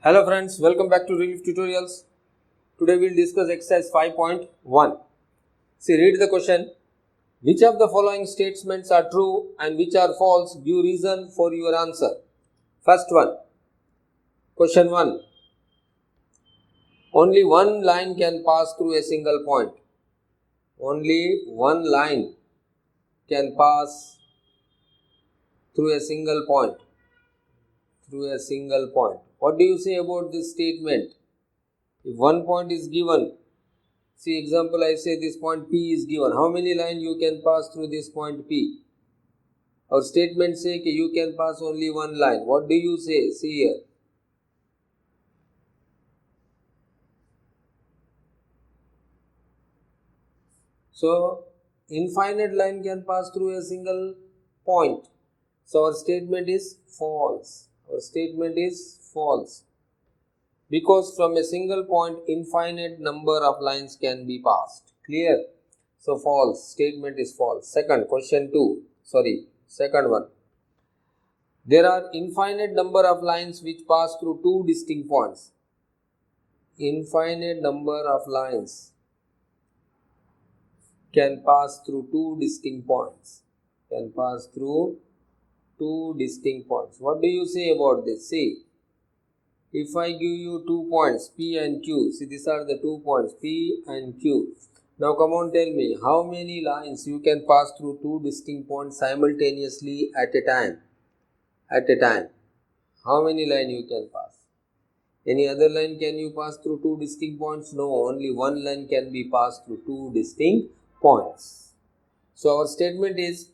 Hello friends, welcome back to Relief Tutorials. Today we will discuss exercise 5.1. See, read the question. Which of the following statements are true and which are false? Give reason for your answer. First one. Question 1. Only one line can pass through a single point. Only one line can pass through a single point. What do you say about this statement? If one point is given, see example, I say this point P is given. How many lines you can pass through this point P? Our statement say you can pass only one line. What do you say? See here. So infinite line can pass through a single point. So our statement is false. Because from a single point infinite number of lines can be passed. Clear? So false. Statement is false. Second one. There are infinite number of lines which pass through two distinct points. Infinite number of lines can pass through two distinct points. What do you say about this? See, if I give you 2 points P and Q, see these are the 2 points P and Q. Now come on, tell me how many lines you can pass through two distinct points simultaneously at a time. How many lines you can pass? Any other line can you pass through two distinct points? No, only one line can be passed through two distinct points. So our statement is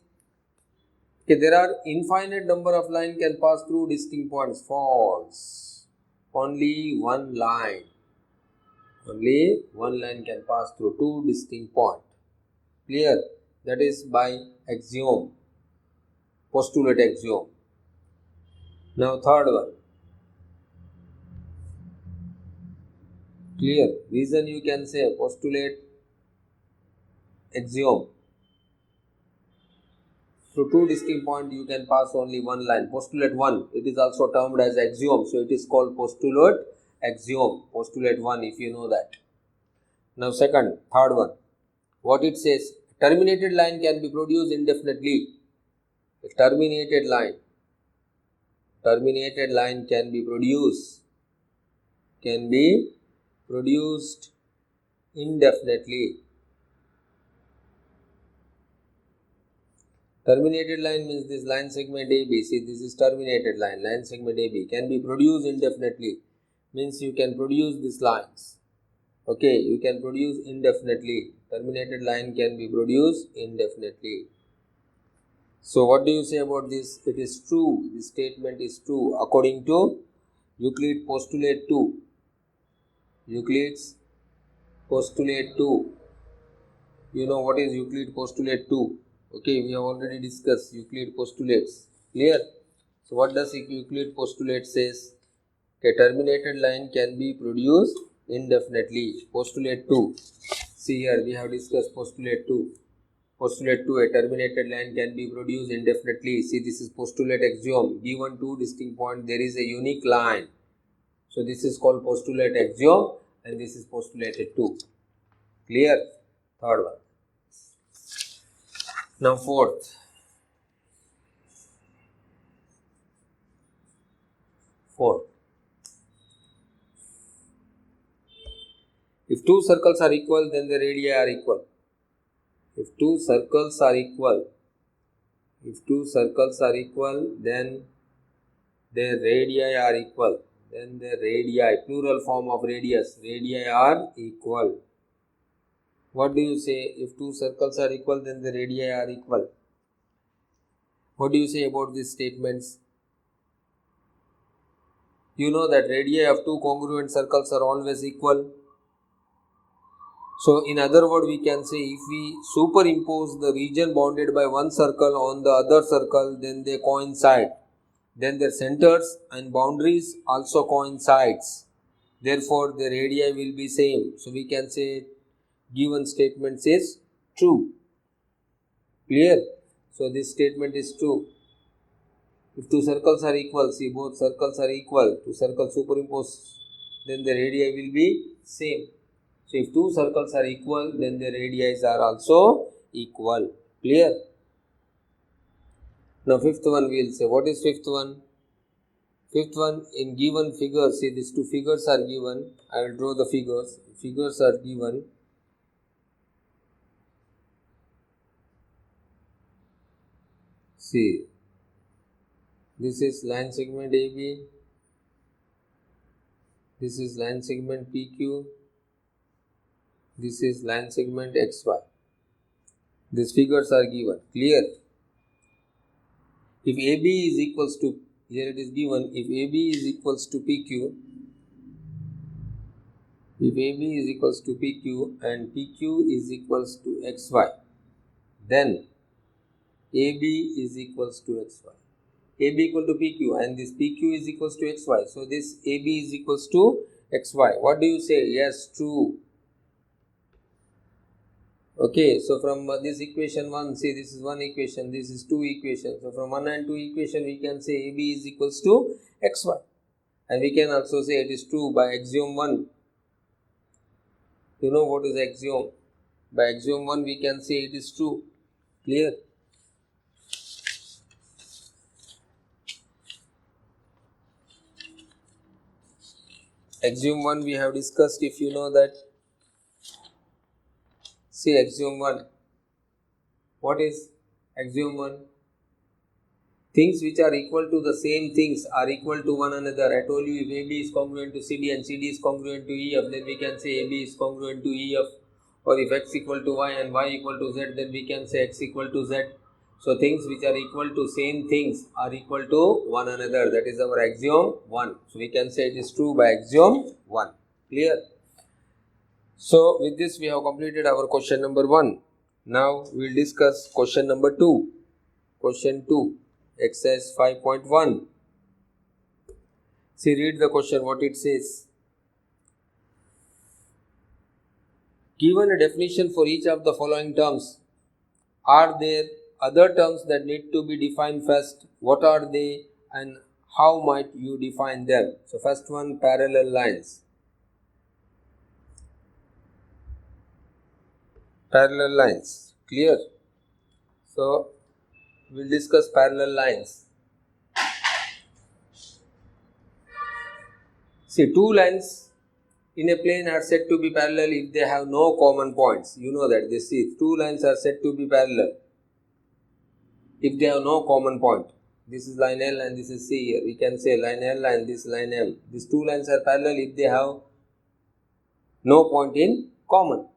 there are infinite number of lines can pass through distinct points. False. Only one line can pass through two distinct points. Clear? That is by axiom, postulate axiom. Now third one. Clear? Reason you can say postulate axiom. Through two distinct points you can pass only one line. Postulate 1, it is also termed as axiom. So it is called postulate axiom. Postulate 1, if you know that. Now third one. What it says? Terminated line can be produced indefinitely. A terminated line can be produced indefinitely. Terminated line means this line segment AB. See, this is terminated line. Line segment AB can be produced indefinitely. Means you can produce these lines. Okay, you can produce indefinitely. Terminated line can be produced indefinitely. So what do you say about this? It is true. This statement is true according to Euclid's postulate 2. Euclid's postulate 2. You know what is Euclid postulate 2? Okay, we have already discussed Euclid postulates. Clear? So what does Euclid postulate says? A terminated line can be produced indefinitely. Postulate 2. See here, we have discussed postulate 2. Postulate 2, a terminated line can be produced indefinitely. See, this is postulate axiom. Given two distinct points, there is a unique line. So this is called postulate axiom and this is postulated 2. Clear? Third one. Now fourth. If two circles are equal, then the radii are equal. If two circles are equal, then their radii are equal. Then the radii, plural form of radius, radii are equal. What do you say? If two circles are equal, then the radii are equal. What do you say about these statements? You know that radii of two congruent circles are always equal. So in other words, we can say if we superimpose the region bounded by one circle on the other circle, then they coincide. Then their centers and boundaries also coincides. Therefore, the radii will be same. So we can say given statement is true. Clear? So this statement is true. If two circles are equal, see both circles are equal, two circles superimpose, then the radii will be same. So if two circles are equal, then the radii are also equal. Clear? Now fifth one we will say. What is fifth one? Fifth one, in given figures, see these two figures are given. I will draw the figures. Figures are given. See, this is line segment AB. This is line segment PQ. This is line segment XY. These figures are given. Clear? If AB is equals to, here it is given, if AB is equals to PQ, if AB is equals to PQ and PQ is equals to XY, then AB is equals to XY. AB equal to PQ and this PQ is equals to XY. So this AB is equals to XY. What do you say? Yes, true. Okay, so from this equation 1, see this is one equation, this is two equations. So from 1 and 2 equation we can say AB is equals to XY. And we can also say it is true by axiom 1. You know what is axiom? By axiom 1 we can say it is true. Clear? Axiom 1 we have discussed, if you know that. See axiom 1. What is axiom 1? Things which are equal to the same things are equal to one another. I told you if AB is congruent to CD and CD is congruent to EF, then we can say AB is congruent to EF. Or if X equal to Y and Y equal to Z, then we can say X equal to Z. So things which are equal to same things are equal to one another. That is our axiom 1. So we can say it is true by axiom 1. Clear? So with this we have completed our question number 1. Now we will discuss question number 2. Question 2. Exercise 5.1. See, read the question, what it says. Given a definition for each of the following terms, are there other terms that need to be defined first? What are they and how might you define them? So first one, parallel lines. Parallel lines. Clear? So we will discuss parallel lines. See, two lines in a plane are said to be parallel if they have no common points. You know that. This is two lines are said to be parallel if they have no common point. This is line L and this is C here. We can say line L and this line M. These two lines are parallel if they have no point in common.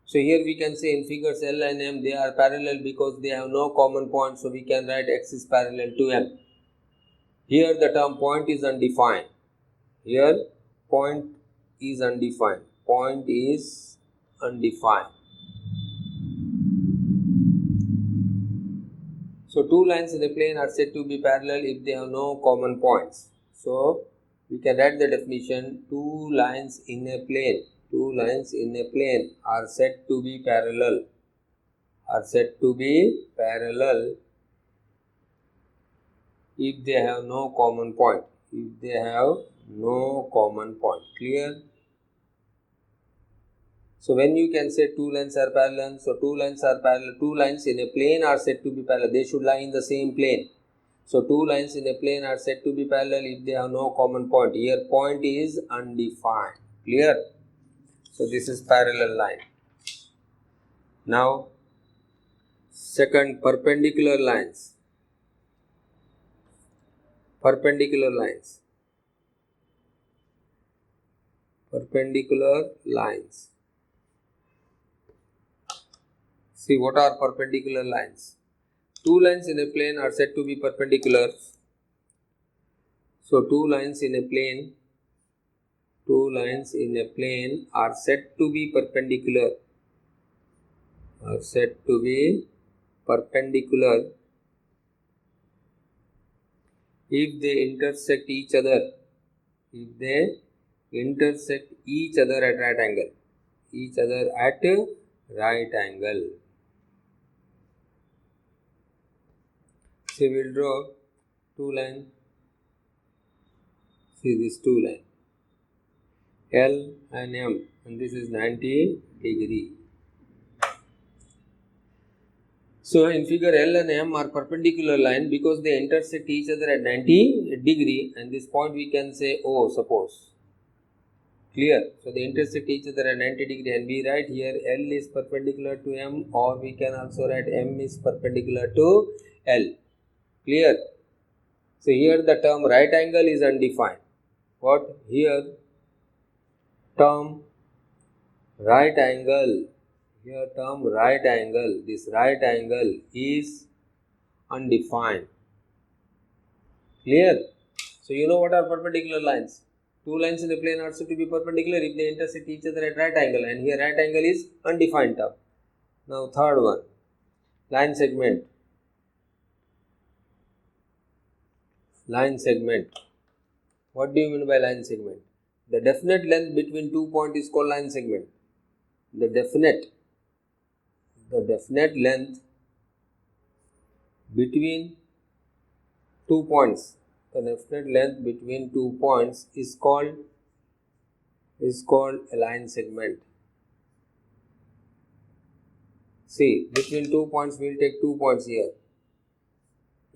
So here we can say in figures L and M they are parallel because they have no common point. So we can write X is parallel to M. Here the term point is undefined. Here point is undefined. Point is undefined. So two lines in a plane are said to be parallel if they have no common points. So we can write the definition: two lines in a plane. Two lines in a plane are said to be parallel. Are said to be parallel if they have no common point. If they have no common point. Clear? So when you can say two lines are parallel, so two lines are parallel, two lines in a plane are said to be parallel. They should lie in the same plane. So two lines in a plane are said to be parallel if they have no common point. Here point is undefined. Clear? So this is parallel line. Now second, perpendicular lines. Perpendicular lines. Perpendicular lines. See, what are perpendicular lines? Two lines in a plane are said to be perpendicular. So two lines in a plane are said to be perpendicular. Are said to be perpendicular if they intersect each other. If they intersect each other at right angle. Each other at right angle. So we will draw two line. See this two line, L and M, and this is 90 degree. So in figure L and M are perpendicular line because they intersect each other at 90 degree, and this point we can say O, suppose. Clear? So they intersect each other at 90 degree, and we write here L is perpendicular to M, or we can also write M is perpendicular to L. Clear? So here the term right angle is undefined. What? Here term right angle. Here term right angle. This right angle is undefined. Clear? So you know what are perpendicular lines. Two lines in a plane are said to be perpendicular if they intersect each other at right angle, and here right angle is undefined term. Now third one, line segment. Line segment. What do you mean by line segment? The definite length between 2 points is called line segment. The definite length between 2 points. The definite length between 2 points is called a line segment. See, between 2 points we will take 2 points here,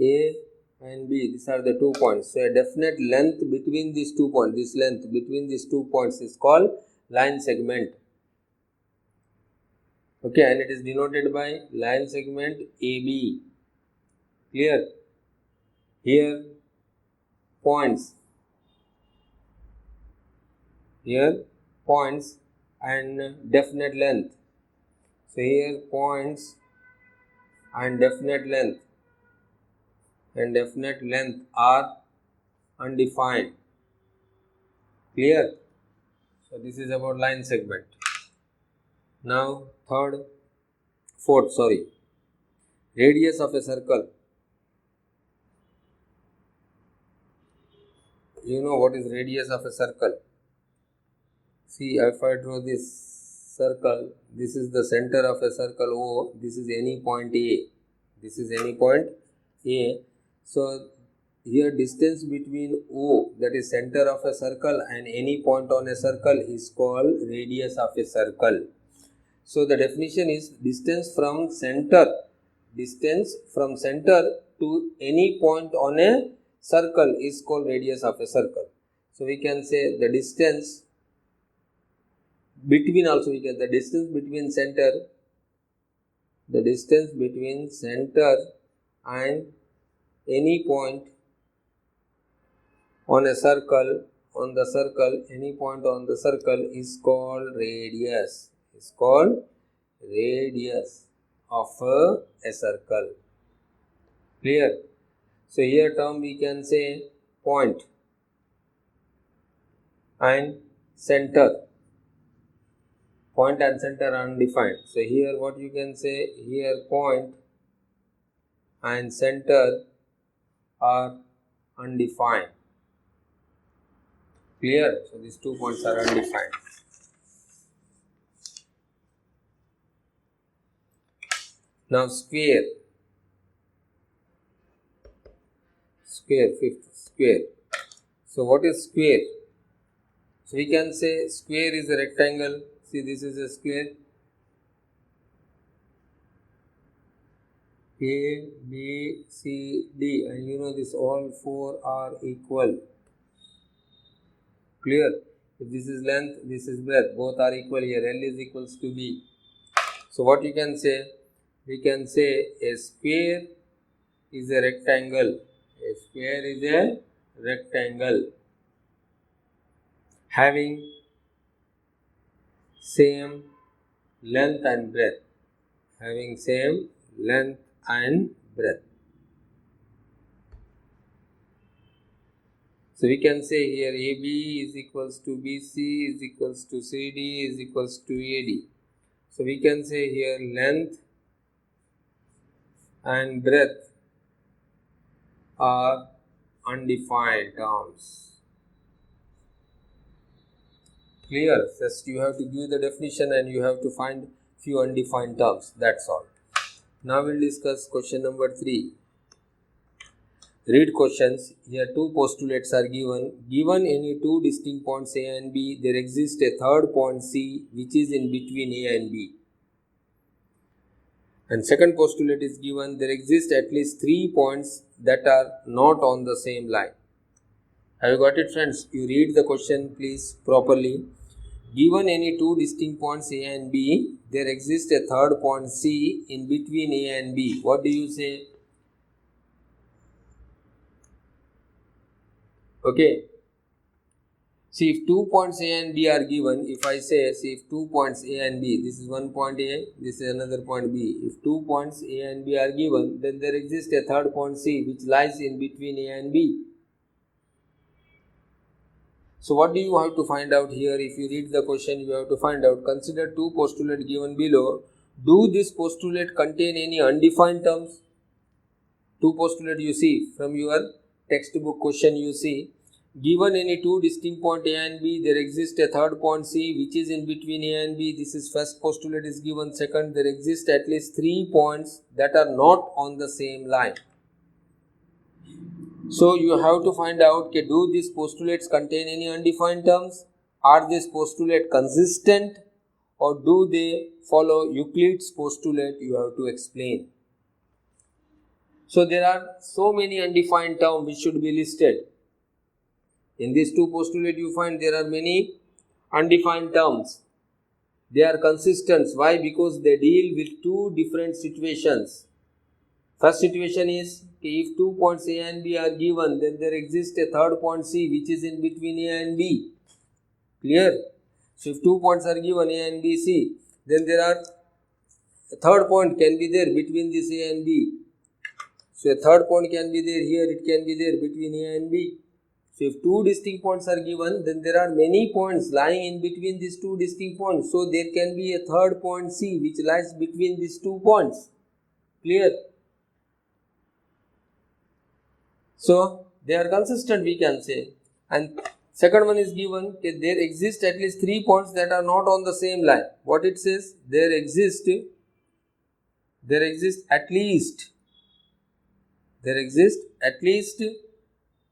A and B. These are the 2 points. So a definite length between these 2 points, this length between these 2 points is called line segment. Okay, and it is denoted by line segment AB. Clear? Here points and definite length. So here points and definite length are undefined. Clear? So this is about line segment. Now radius of a circle. You know what is radius of a circle? See, if I draw this circle, this is the center of a circle O, this is any point A. So here distance between O, that is center of a circle, and any point on a circle is called radius of a circle. So the definition is distance from center to any point on a circle is called radius of a circle. So we can say the distance between center and any point on a circle, any point on the circle is called radius. It's called radius of a circle. Clear? So here term we can say point and center. Point and center are undefined. So here what you can say, here point and center are undefined. Clear? So these 2 points are undefined. Now square. Fifth, square. So what is square? So we can say square is a rectangle. See, this is a square. A, B, C, D, and you know this all 4 are equal. Clear? If this is length, this is breadth, both are equal here. L is equals to B. So what you can say? We can say a square is a rectangle. A square is a rectangle having same length and breadth. So we can say here AB is equals to BC is equals to CD is equals to AD. So we can say here length and breadth are undefined terms. Clear? Just you have to give the definition and you have to find few undefined terms. That's all. Now we'll discuss question number 3. Read questions. Here two postulates are given. Given any two distinct points A and B, there exists a third point C which is in between A and B. And second postulate is given, there exist at least 3 points that are not on the same line. Have you got it, friends? You read the question please properly. Given any two distinct points A and B, there exists a third point C in between A and B. What do you say? Okay. See, if 2 points A and B are given, if I say, see, if 2 points A and B, this is one point A, this is another point B. If 2 points A and B are given, then there exists a third point C which lies in between A and B. So what do you have to find out here? If you read the question, you have to find out, consider two postulates given below. Do this postulate contain any undefined terms? Two postulates you see from your textbook question, you see. Given any two distinct point A and B, there exists a third point C which is in between A and B. This is first postulate is given. Second, there exist at least 3 points that are not on the same line. So you have to find out, do these postulates contain any undefined terms? Are these postulates consistent, or do they follow Euclid's postulate? You have to explain. So there are so many undefined terms which should be listed. In these two postulates you find there are many undefined terms. They are consistent. Why? Because they deal with two different situations. First situation is, if 2 points A and B are given, then there exists a third point C which is in between A and B. Clear? So if 2 points are given A and B, C, then there are a third point can be there between this A and B. So a third point can be there here, it can be there between A and B. So if two distinct points are given, then there are many points lying in between these two distinct points. So there can be a third point C which lies between these 2 points. Clear? So they are consistent, we can say. And second one is given, there exist at least 3 points that are not on the same line. What it says? There exist at least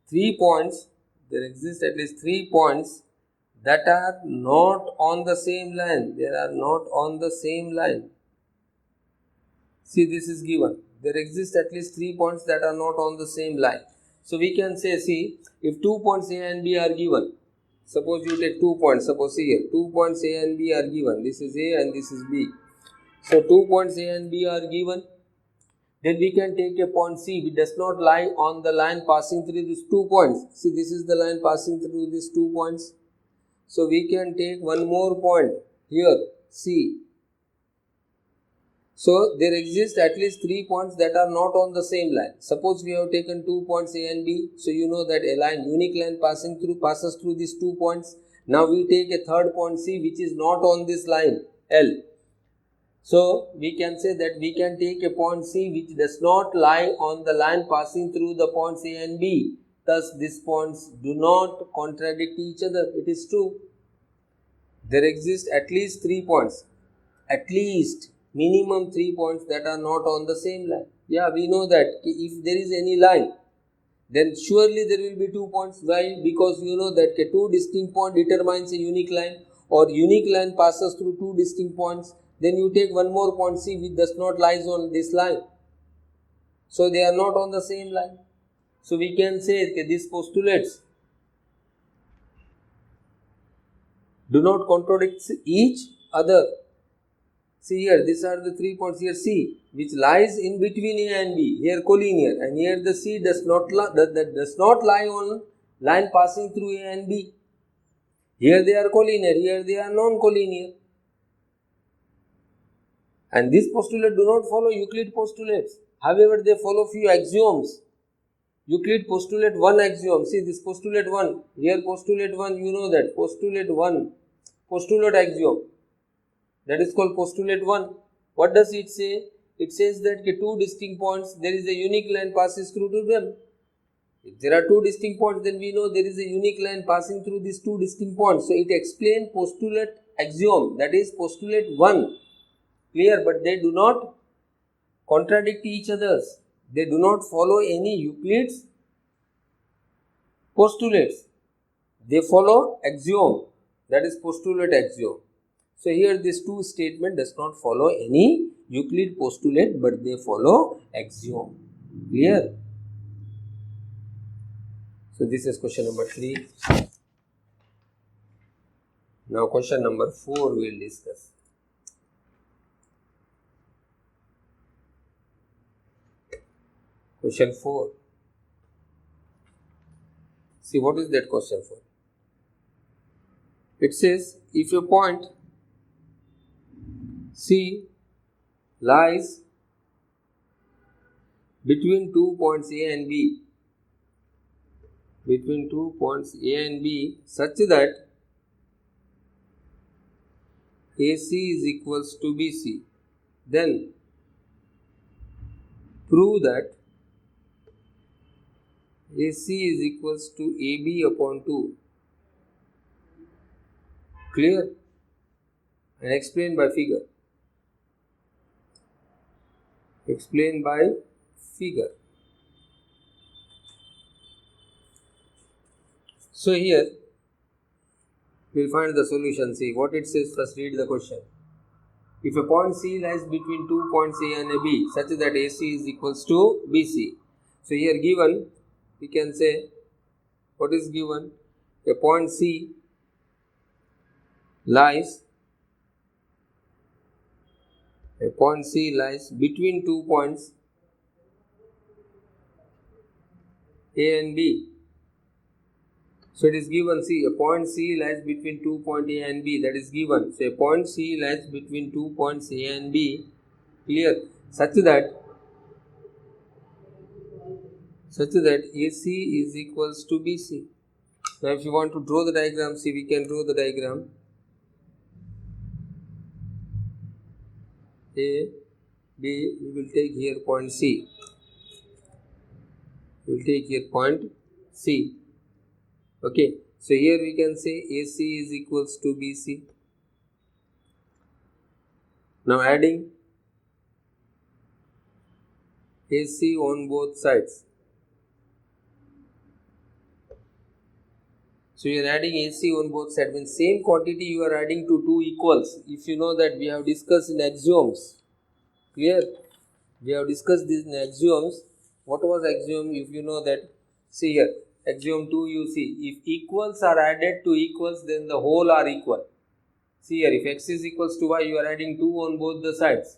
3 points. There exist at least 3 points that are not on the same line. They are not on the same line. See, this is given. There exist at least 3 points that are not on the same line. So we can say, see, if 2 points A and B are given, suppose you take 2 points, suppose here, 2 points A and B are given, this is A and this is B. So 2 points A and B are given, then we can take a point C which does not lie on the line passing through these 2 points. See, this is the line passing through these 2 points. So we can take one more point here, C. So there exist at least 3 points that are not on the same line. Suppose we have taken 2 points A and B. So you know that a line, unique line passes through these 2 points. Now we take a third point C which is not on this line, L. So we can say that we can take a point C which does not lie on the line passing through the points A and B. Thus these points do not contradict each other. It is true. There exist at least 3 points. At least minimum 3 points that are not on the same line. Yeah, we know that if there is any line, then surely there will be 2 points. Why? Because you know that 2 distinct points determines a unique line, or unique line passes through 2 distinct points. Then you take one more point C which does not lies on this line. So they are not on the same line. So we can say that these postulates do not contradict each other. See here, these are the 3 points here, C, which lies in between A and B, here collinear, and here the C does not lie on line passing through A and B. Here they are collinear, here they are non-collinear. And these postulates do not follow Euclid postulates. However, they follow few axioms. Euclid postulate 1 axiom. See this postulate 1. Here postulate 1, you know that. Postulate 1. Postulate axiom. That is called postulate 1. What does it say? It says that 2 distinct points, there is a unique line passes through to them. If there are 2 distinct points, then we know there is a unique line passing through these 2 distinct points. So it explains postulate axiom. That is postulate 1. Clear, but they do not contradict each other. They do not follow any Euclid's postulates. They follow axiom, that is postulate axiom. So here this two statement does not follow any Euclid postulate, but they follow axiom. Clear? So this is question number 3. Now question number 4 we will discuss. Question 4. See, what is that question 4? It says, if a point C lies between 2 points A and B, such that AC is equals to BC, then prove that AC is equals to AB upon 2. Clear? And explain by figure. Explain by figure. So here we will find the solution. See what it says. First read the question. If a point C lies between 2 points A and B such that AC is equals to BC. So here given, we can say, what is given? A point C lies between 2 points A and B. So it is given, see, a point C lies between 2 points A and B, that is given. So a point C lies between 2 points A and B, clear, such that AC is equals to BC. Now if you want to draw the diagram, see, we can draw the diagram. A, B, we will take here point C. We will take here point C. Okay, so here we can say AC is equals to BC. Now adding AC on both sides. So you are adding AC on both sides, means same quantity you are adding to two equals. If you know that we have discussed in axioms, clear? We have discussed this in axioms. What was axiom? If you know that, see here, axiom 2 you see, if equals are added to equals, then the whole are equal. See here, if x is equals to y, you are adding 2 on both the sides.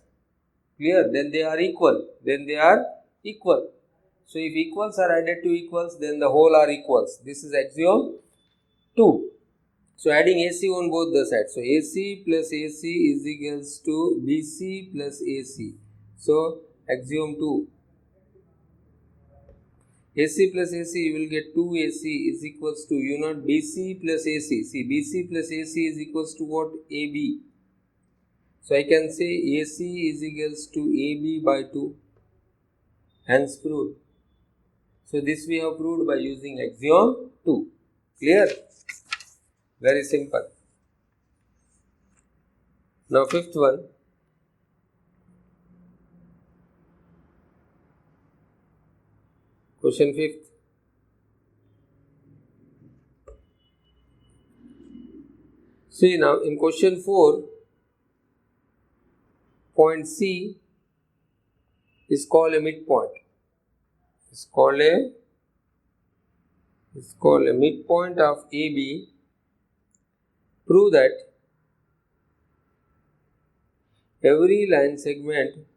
Clear? Then they are equal. So if equals are added to equals, then the whole are equals. This is axiom 2. So adding AC on both the sides. So AC plus AC is equals to BC plus AC. So axiom 2. AC plus AC, you will get 2AC is equals to, you know, BC plus AC. See, BC plus AC is equals to what? AB. So I can say AC is equals to AB by 2. Hence proved. So this we have proved by using axiom 2. Clear? Very simple. Now fifth one. Question 5th. See now in question 4, point C is called a midpoint. It's called a midpoint of AB. Prove that every line segment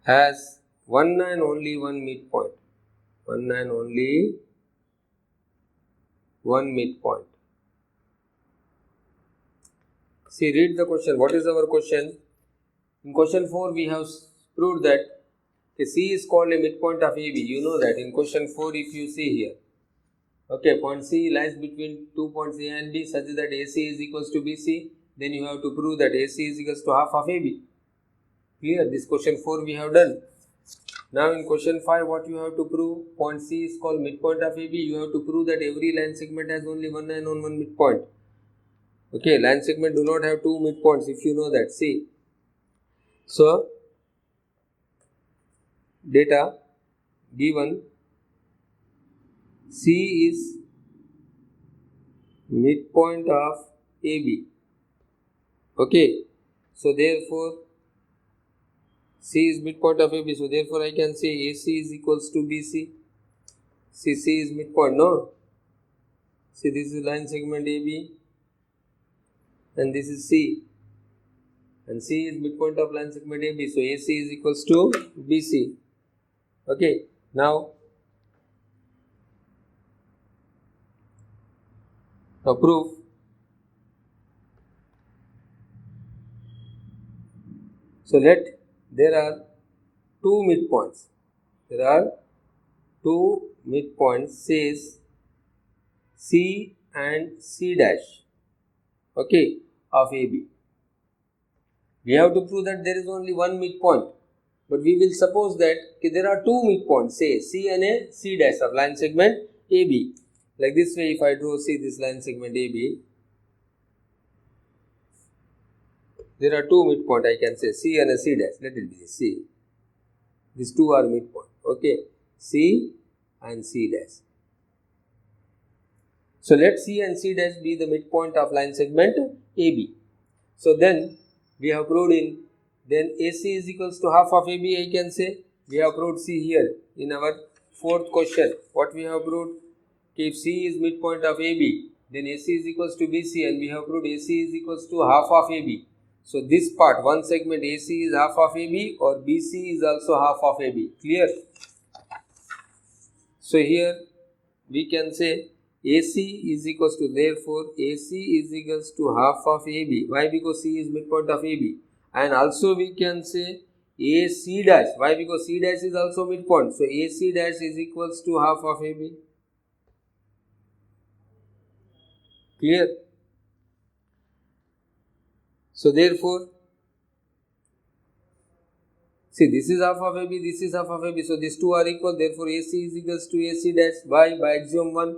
has one and only one midpoint. See, read the question. What is our question? In question 4, we have proved that C is called a midpoint of AB. You know that in question 4, if you see here. Okay, point C lies between 2 points A and B such that AC is equals to BC. Then you have to prove that AC is equals to half of AB. Clear? This question 4 we have done. Now in question 5, what you have to prove? Point C is called midpoint of AB. You have to prove that every line segment has only one line on one midpoint. Okay, line segment do not have two midpoints, if you know that. See. So, data, given C is midpoint of AB. Okay, so therefore C is midpoint of AB, so therefore I can say AC is equals to BC. See, C is midpoint, no? See, this is line segment AB and this is C, and C is midpoint of line segment AB, so AC is equals to BC. Okay, now proof. So there are two midpoints. There are two midpoints, says C and C dash, okay, of AB. We have to prove that there is only one midpoint, but we will suppose that there are two midpoints, say C and a C dash of line segment AB. Like this way, if I draw this line segment AB, there are two midpoint, I can say C and a C dash. Let it be C. These two are midpoint, okay, C and C dash. So let C and C dash be the midpoint of line segment AB. So then we have proved then AC is equals to half of AB, I can say. We have proved C here in our fourth question. What we have proved? If C is midpoint of AB, then AC is equals to BC, and we have proved AC is equals to half of AB. So this part, one segment AC is half of AB, or BC is also half of AB. Clear? So here we can say AC is equals to, therefore AC is equals to half of AB. Why? Because C is midpoint of AB. And also we can say AC dash. Why? Because C dash is also midpoint. So AC dash is equals to half of AB. Clear? So therefore, see, this is half of AB, this is half of AB. So these two are equal. Therefore AC is equals to AC dash. Why? By axiom 1.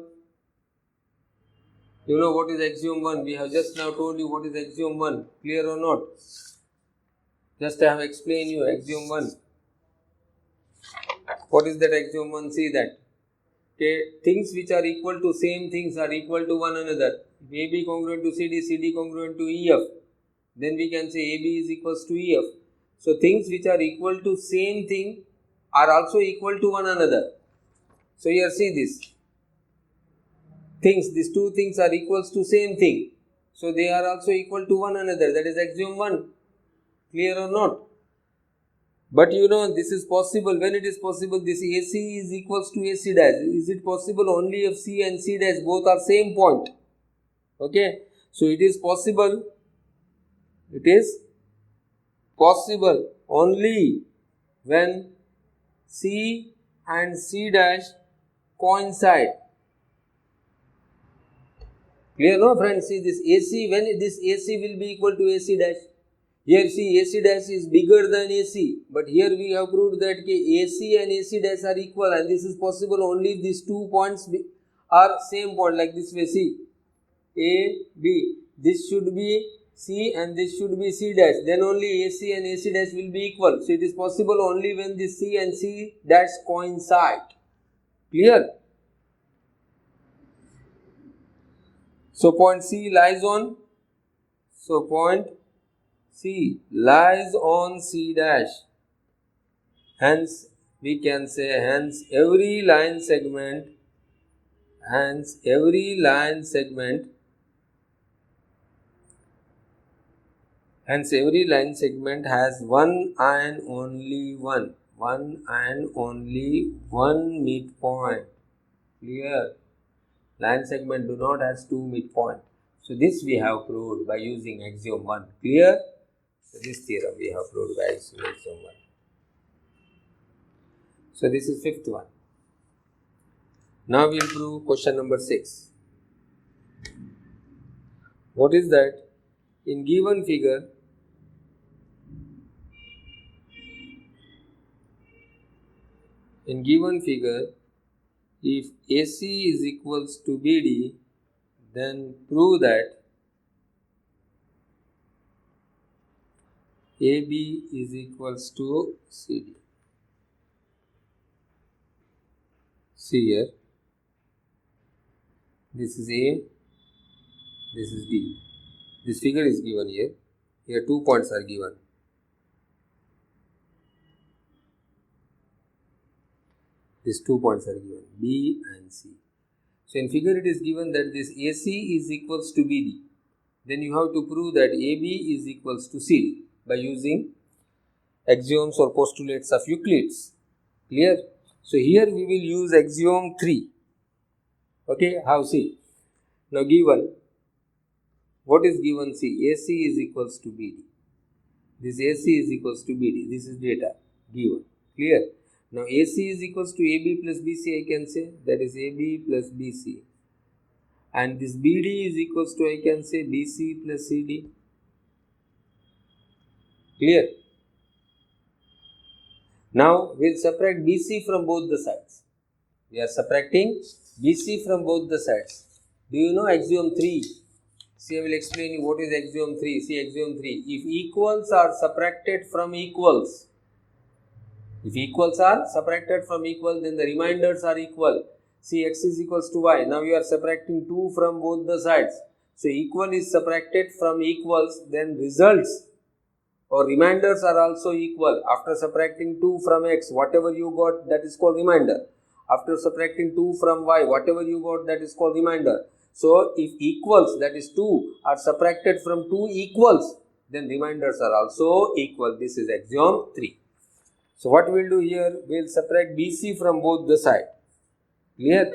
You know what is axiom 1? We have just now told you what is axiom 1. Clear or not? Just I have explained you axiom 1. What is that axiom 1? See that. Okay, things which are equal to same things are equal to one another. If AB congruent to CD, CD congruent to EF, then we can say AB is equals to EF. So things which are equal to same thing are also equal to one another. So here see this. These two things are equals to same thing. So they are also equal to one another. That is axiom 1. Clear or not? But you know, this is possible. When it is possible, this AC is equals to AC dash. Is it possible only if C and C dash both are same point? Okay. So it is possible. It is possible only when C and C dash coincide. Clear, no friends? See this AC, when this AC will be equal to AC dash. Here see AC dash is bigger than AC, but here we have proved that AC and AC dash are equal, and this is possible only if these 2 points are same point. Like this way, see A, B, this should be C and this should be C dash, then only AC and AC dash will be equal. So it is possible only when this C and C dash coincide. Clear? So point C lies on, point C lies on C dash. Hence we can say, hence every line segment has one and only one midpoint. Clear? Line segment do not has two midpoint. So this we have proved by using axiom 1. Clear? So this theorem we have proved by using axiom 1. So this is fifth one. Now we will prove question number 6. What is that? In given figure, if AC is equals to BD, then prove that AB is equals to CD. See here, this is A, this is D. This figure is given here. Here 2 points are given. These 2 points are given, B and C. So in figure it is given that this AC is equals to BD. Then you have to prove that AB is equals to CD by using axioms or postulates of Euclid's. Clear? So here we will use axiom 3. Okay, how? See, now given, what is given? See, AC is equals to BD. This AC is equals to BD. This is data given. Clear? Now AC is equals to AB plus BC, I can say, that is AB plus BC. And this BD is equals to, I can say, BC plus CD. Clear? Now we will subtract BC from both the sides. We are subtracting BC from both the sides. Do you know axiom 3? See, I will explain you what is axiom 3. See, axiom 3. If equals are subtracted from equals, if equals are subtracted from equal, then the remainders are equal. See, x is equals to y. Now you are subtracting 2 from both the sides. So equal is subtracted from equals, then results or remainders are also equal. After subtracting 2 from x, whatever you got, that is called remainder. After subtracting 2 from y, whatever you got, that is called remainder. So if equals, that is 2, are subtracted from 2 equals, then remainders are also equal. This is axiom 3. So what we will do here, we will subtract BC from both the sides. Clear?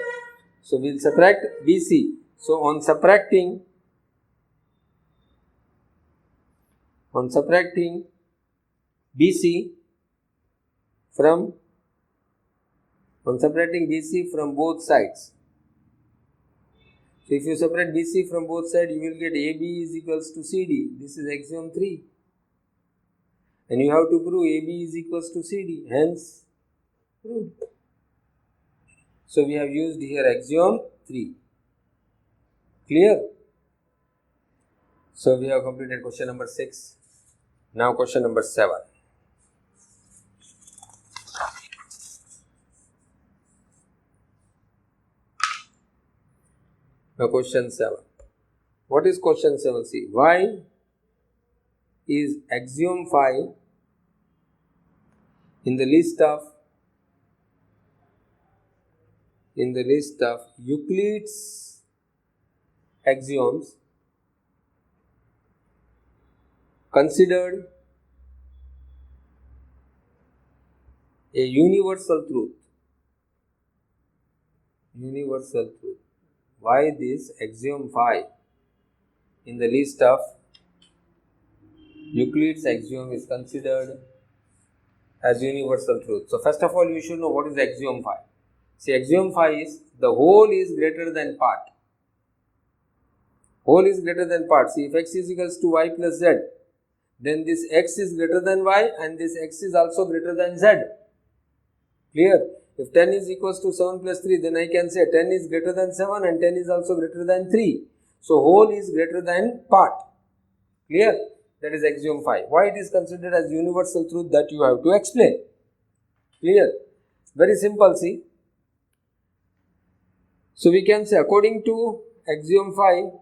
So we will subtract BC. So on subtracting BC from both sides. So if you separate BC from both sides, you will get AB is equals to CD. This is axiom 3. And you have to prove AB is equals to CD. Hence, proved. So we have used here axiom 3. Clear? So we have completed question number 6. Now question number 7. Now question 7. What is question 7? See, why is axiom 5 in the list of Euclid's axioms considered a universal truth? Universal truth. Why this axiom 5 in the list of Euclid's axiom is considered as universal truth? So first of all, you should know what is axiom 5. See, axiom 5 is the whole is greater than part. Whole is greater than part. See, if x is equals to y plus z, then this x is greater than y and this x is also greater than z. Clear? If 10 is equals to 7 plus 3, then I can say 10 is greater than 7 and 10 is also greater than 3. So whole is greater than part. Clear? That is axiom 5. Why it is considered as universal truth, that you have to explain. Clear? Very simple, see. So we can say according to axiom 5,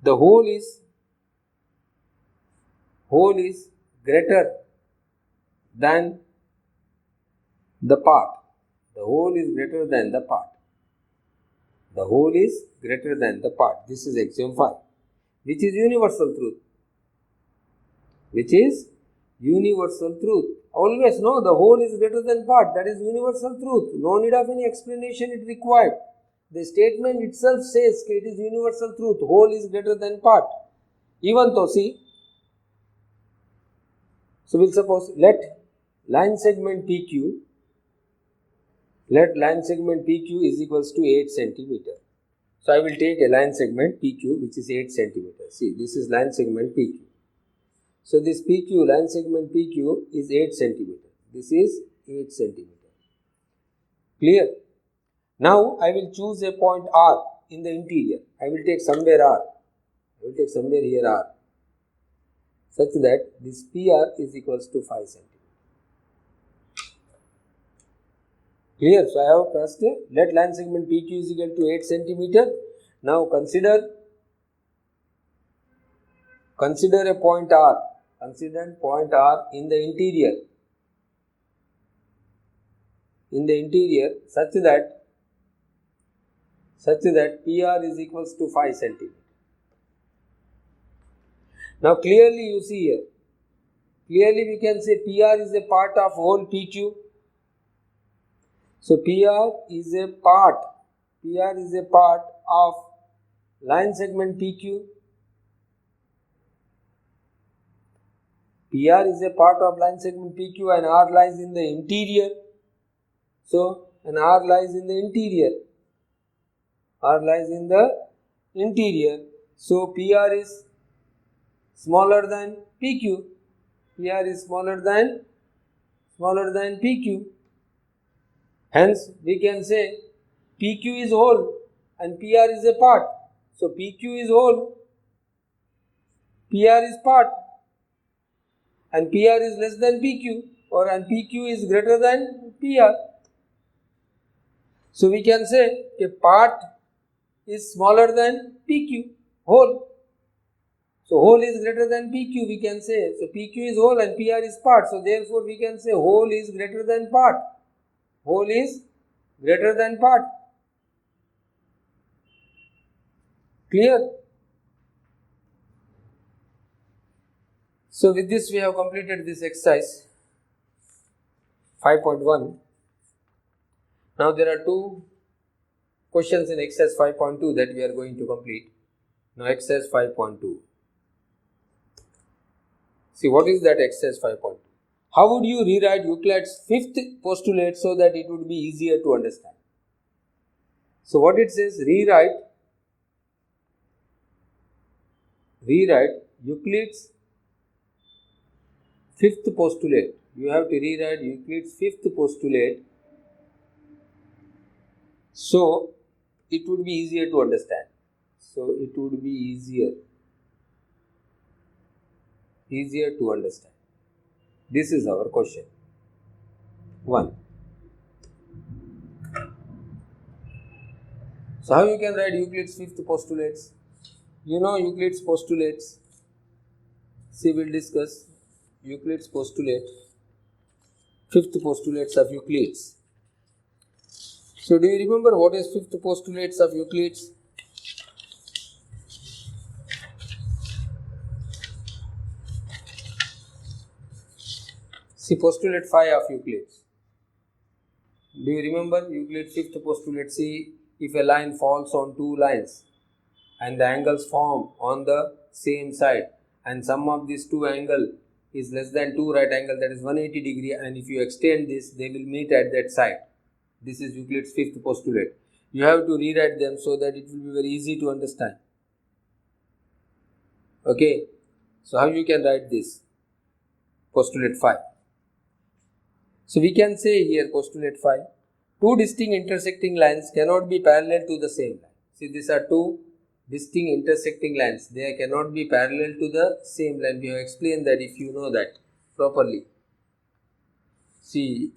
the whole is greater than the part. The whole is greater than the part. The whole is greater than the part. This is axiom 5, which is universal truth. Which is universal truth. Always know the whole is greater than part. That is universal truth. No need of any explanation it required. The statement itself says it is universal truth. Whole is greater than part. Even though, see, so we'll suppose let line segment PQ is equals to 8 centimeter. So I will take a line segment PQ which is 8 centimeter. See, this is line segment PQ. So this PQ, line segment PQ is 8 centimeter. This is 8 centimeter. Clear? Now I will choose a point R in the interior. I will take somewhere R. I will take somewhere here R. such that this PR is equals to 5 cm. Clear? So I have pressed let line segment PQ is equal to 8 cm. Now consider a point R. Consider point R in the interior. Such that PR is equals to 5 cm. Now clearly you see here. Clearly we can say PR is a part of whole PQ. So PR is a part of line segment PQ. PR is a part of line segment PQ and R lies in the interior. So, and R lies in the interior. So, PR is smaller than PQ. PR is smaller than PQ. Hence, we can say PQ is whole and PR is a part. So, PQ is whole, PR is part, and PR is less than PQ, and PQ is greater than PR. So, we can say a part is smaller than PQ, whole. So, whole is greater than PQ, we can say. So, PQ is whole and PR is part. So, therefore, we can say whole is greater than part. Whole is greater than part. Clear? So, with this we have completed this exercise 5.1. Now, there are two questions in exercise 5.2 that we are going to complete. Now, exercise 5.2. See, what is that exercise 5.2? How would you rewrite Euclid's fifth postulate so that it would be easier to understand? So, what it says, rewrite Euclid's fifth postulate. You have to rewrite Euclid's fifth postulate so it would be easier to understand. So, it would be easier to understand. This is our question 1. So, how you can write Euclid's fifth postulates? You know Euclid's postulates. See, we will discuss Euclid's postulate, fifth postulates of Euclid's. So, do you remember what is fifth postulates of Euclid's? See, postulate 5 of Euclid's. Do you remember Euclid's fifth postulate? See, if a line falls on two lines and the angles form on the same side and sum of these two angles is less than 2 right angle, that is 180 degree, and if you extend this, they will meet at that side. This is Euclid's fifth postulate. You have to rewrite them so that it will be very easy to understand. Okay, so how you can write this? Postulate 5. So we can say here postulate 5, two distinct intersecting lines cannot be parallel to the same line. See, these are two distinct intersecting lines. They cannot be parallel to the same line. We have explained that if you know that properly. See,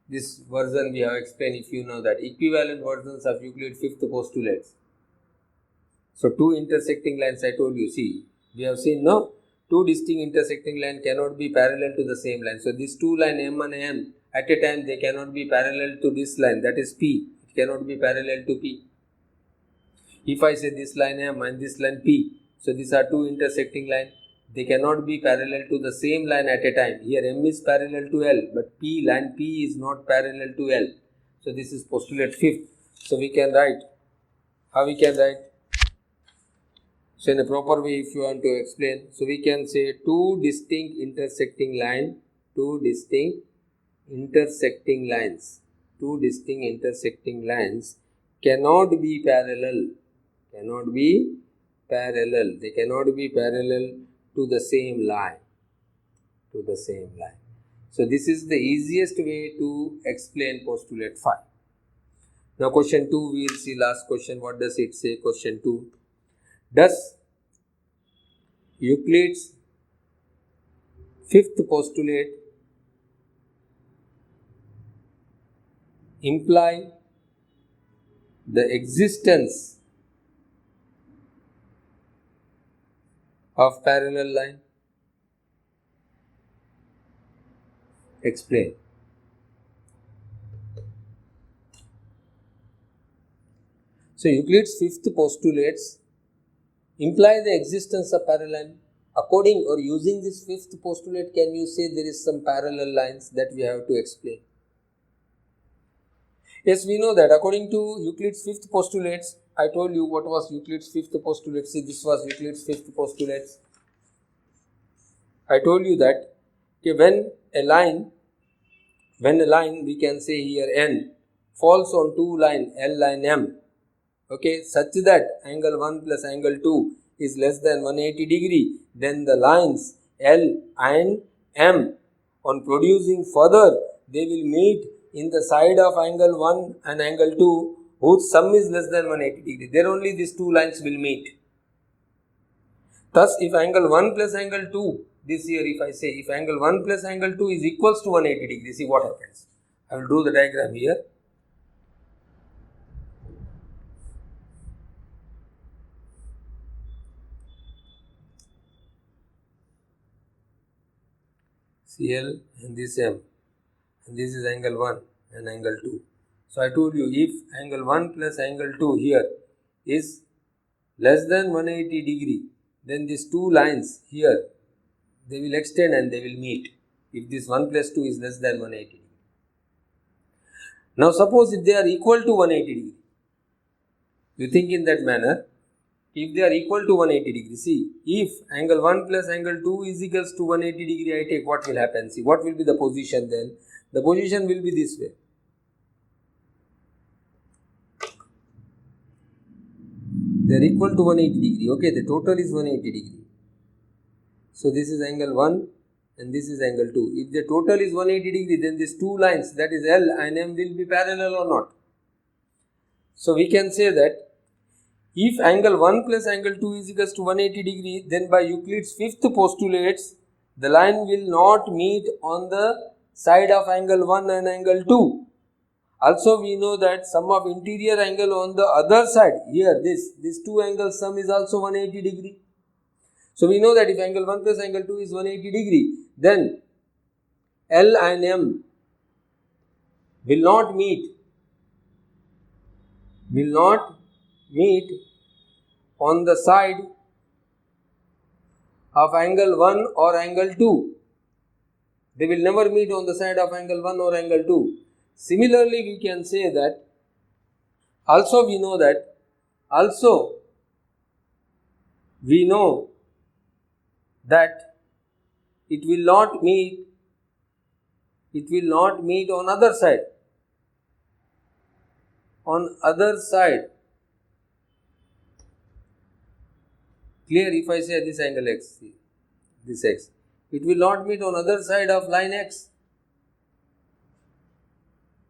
this version we have explained if you know that. Equivalent versions of Euclid's fifth postulates. So, two intersecting lines I told you. See, we have seen no? Two distinct intersecting lines cannot be parallel to the same line. So, these two lines M and M at a time they cannot be parallel to this line, that is P. It cannot be parallel to P. If I say this line M and this line P, so these are two intersecting lines. They cannot be parallel to the same line at a time. Here M is parallel to L, but line P is not parallel to L. So, this is postulate 5th. So, we can write, how we can write? So, in a proper way if you want to explain, so we can say two distinct intersecting lines cannot be parallel. They cannot be parallel to the same line. So, this is the easiest way to explain postulate 5. Now, question 2 we will see last question. What does it say? Question 2. Does Euclid's Fifth postulate imply the existence of parallel line. Explain. So Euclid's fifth postulates imply the existence of parallel line. According or using this fifth postulate, can you say there is some parallel lines that we have to explain? Yes, we know that according to Euclid's fifth postulates, I told you what was Euclid's fifth postulate. See, this was Euclid's fifth postulates. I told you that when a line we can say here n falls on two line L line M, okay, such that angle 1 plus angle 2 is less than 180 degree, then the lines L and M on producing further, they will meet in the side of angle 1 and angle 2 whose sum is less than 180 degree. There only these two lines will meet. Thus, if angle 1 plus angle 2, this here if I say if angle 1 plus angle 2 is equals to 180 degree, see what happens. I will draw the diagram here. CL and this M, and this is angle 1 and angle 2. So I told you if angle 1 plus angle 2 here is less than 180 degree, then these two lines here, they will extend and they will meet if this 1 plus 2 is less than 180 degree. Now suppose if they are equal to 180 degree, you think in that manner, if they are equal to 180 degree, see, if angle 1 plus angle 2 is equals to 180 degree, I take, what will happen? See, what will be the position then? The position will be this way. They are equal to 180 degree, okay, the total is 180 degree. So this is angle 1 and this is angle 2. If the total is 180 degree, then these two lines, that is L and M, will be parallel or not? So we can say that if angle 1 plus angle 2 is equals to 180 degree, then by Euclid's fifth postulates, the line will not meet on the side of angle 1 and angle 2. Also we know that sum of interior angle on the other side, here this two angles sum is also 180 degree. So we know that if angle 1 plus angle 2 is 180 degree, then L and M will not meet on the side of angle 1 or angle 2. They will never meet on the side of angle 1 or angle 2. Similarly, we can say that also we know that it will not meet on other side. On other side, clear, if I say this angle x, this x, it will not meet on other side of line x.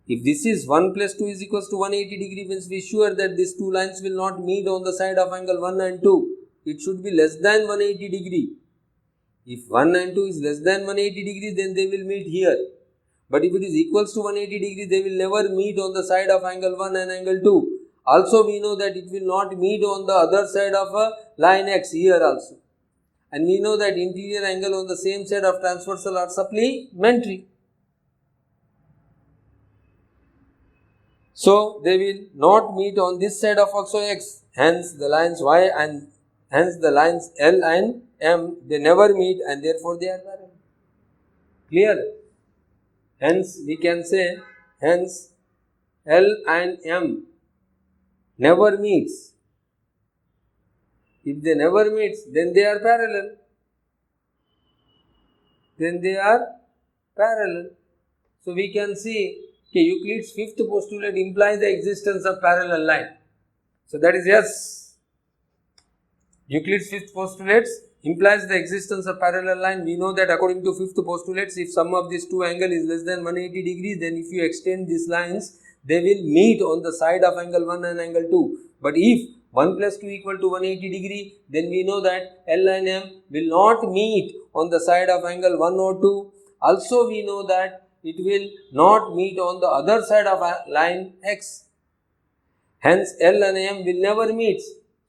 If this is 1 plus 2 is equals to 180 degree, means we sure that these two lines will not meet on the side of angle 1 and 2. It should be less than 180 degree. If 1 and 2 is less than 180 degree, then they will meet here. But if it is equals to 180 degree, they will never meet on the side of angle 1 and angle 2. Also we know that it will not meet on the other side of a line x, here also. And we know that interior angle on the same side of transversal are supplementary. So they will not meet on this side of also x. Hence the lines y and hence the lines L and M, they never meet and therefore they are parallel. Clear? Hence we can say, hence L and M never meets. If they never meet, then they are parallel. So we can see Euclid's fifth postulate implies the existence of parallel line. So that is yes. Euclid's fifth postulates implies the existence of parallel line. We know that according to fifth postulates, if sum of these two angles is less than 180 degrees, then if you extend these lines, they will meet on the side of angle 1 and angle 2. But if 1 plus q equal to 180 degree, then we know that L and M will not meet on the side of angle 1 or 2. Also we know that it will not meet on the other side of line X. Hence L and M will never meet.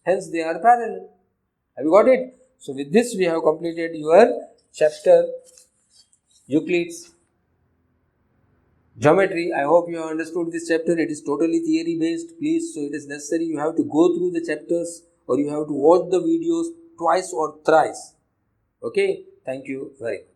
Hence they are parallel. Have you got it? So with this we have completed your chapter Euclid's geometry. I hope you have understood this chapter. It is totally theory based. Please, so it is necessary you have to go through the chapters or you have to watch the videos twice or thrice. Okay. Thank you very much.